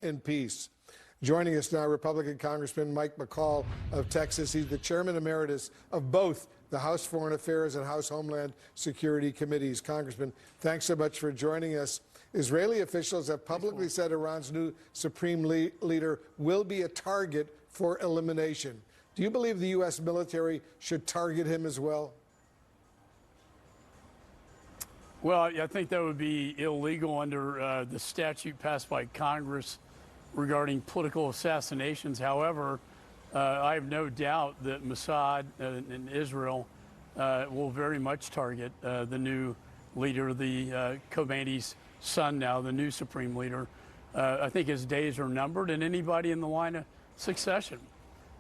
in peace. Joining us now, Republican Congressman Mike McCaul of Texas. He's the chairman emeritus of both the House Foreign Affairs and House Homeland Security Committees. Congressman, thanks so much for joining us. Israeli officials have publicly said Iran's new supreme leader will be a target for elimination. Do you believe the U.S. military should target him as well? Well, I think that would be illegal under the statute passed by Congress regarding political assassinations. However, I have no doubt that Mossad and Israel will very much target the new leader, the Khomeini's son now, the new supreme leader. I think his days are numbered, and anybody in the line of succession.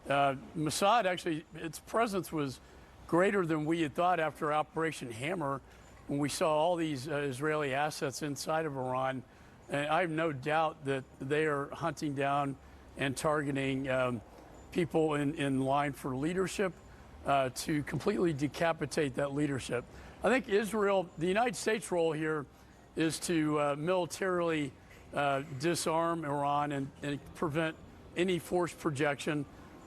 Mossad, actually, its presence was greater than we had thought after Operation Hammer, when we saw all these Israeli assets inside of Iran. And I have no doubt that they are hunting down and targeting people in line for leadership to completely decapitate that leadership. I think Israel, the United States' role here is to militarily disarm Iran and prevent any force projection.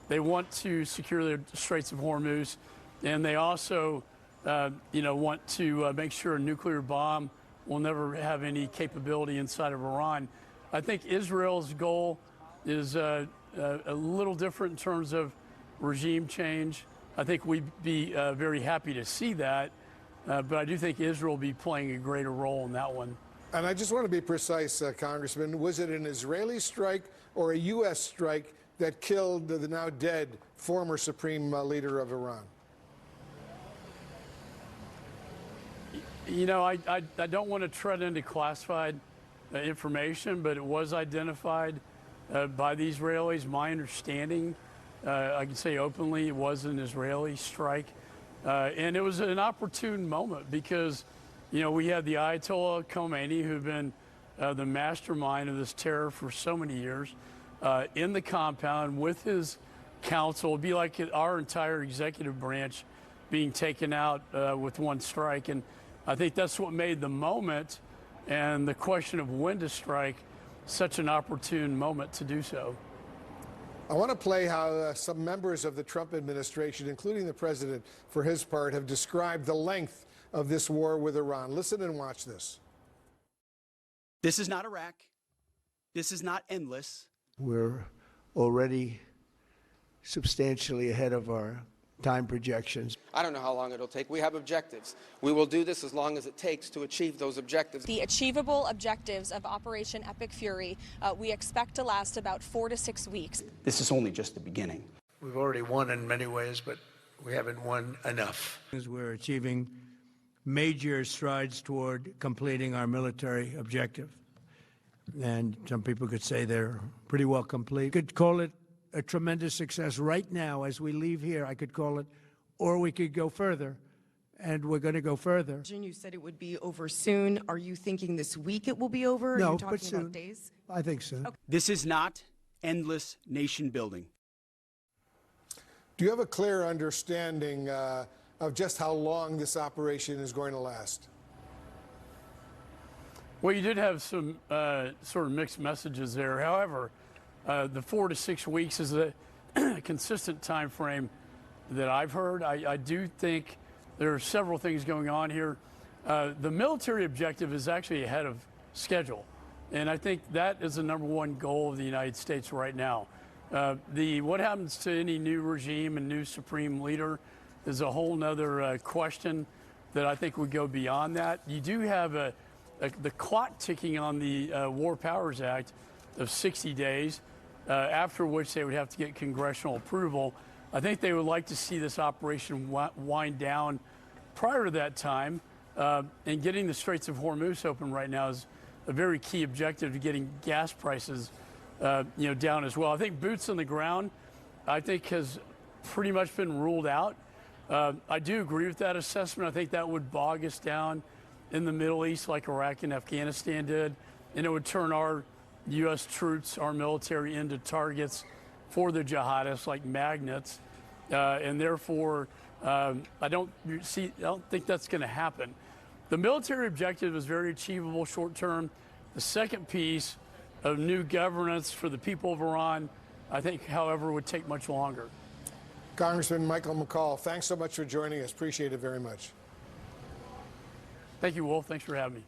They want to secure the Straits of Hormuz, and they also want to make sure a nuclear bomb will never have any capability inside of Iran. I think Israel's goal is a little different in terms of regime change. I think we'd be very happy to see that, but I do think Israel will be playing a greater role in that one. And I just want to be precise, Congressman. Was it an Israeli strike or a U.S. strike that killed the now dead former supreme leader of Iran? You know, I don't want to tread into classified information, but it was identified by the Israelis. My understanding, I can say openly, it was an Israeli strike. And it was an opportune moment because, you know, we had the Ayatollah Khomeini, who'd been the mastermind of this terror for so many years, in the compound with his council. It'd be like our entire executive branch being taken out with one strike. And I think that's what made the moment and the question of when to strike such an opportune moment to do so. I want to play how some members of the Trump administration, including the president for his part, have described the length of this war with Iran. Listen and watch this. This is not Iraq. This is not endless. We're already substantially ahead of our time projections. I don't know how long it'll take. We have objectives. We will do this as long as it takes to achieve those objectives. The achievable objectives of Operation Epic Fury we expect to last about 4 to 6 weeks. This is only just the beginning. We've already won in many ways, but we haven't won enough. We're achieving major strides toward completing our military objective. And some people could say they're pretty well complete. Could call it a tremendous success right now as we leave here. I could call it, or we could go further, and we're going to go further. You said it would be over soon. Are you thinking this week it will be over? No, Are you talking but soon. about days? I think so. Okay. This is not endless nation building. Do you have a clear understanding of just how long this operation is going to last? Well, you did have some sort of mixed messages there. However, the 4 to 6 weeks is a consistent time frame that I've heard. I do think there are several things going on here. The military objective is actually ahead of schedule, and I think that is the #1 goal of the United States right now. What happens to any new regime and new supreme leader is a whole nother question that I think would go beyond that. You do have the clock ticking on the War Powers Act of 60 days. After which they would have to get congressional approval. I think they would like to see this operation wind down prior to that time, and getting the Straits of Hormuz open right now is a very key objective to getting gas prices down as well. I think boots on the ground, I think, has pretty much been ruled out. I do agree with that assessment. I think that would bog us down in the Middle East like Iraq and Afghanistan did, and it would turn our U.S. troops, our military, into targets for the jihadists like magnets, and therefore I don't think that's going to happen. The military objective is very achievable short term. The second piece of new governance for the people of Iran, I think, however, would take much longer. Congressman Michael McCaul, thanks so much for joining us. Appreciate it very much. Thank you, Wolf. Thanks for having me.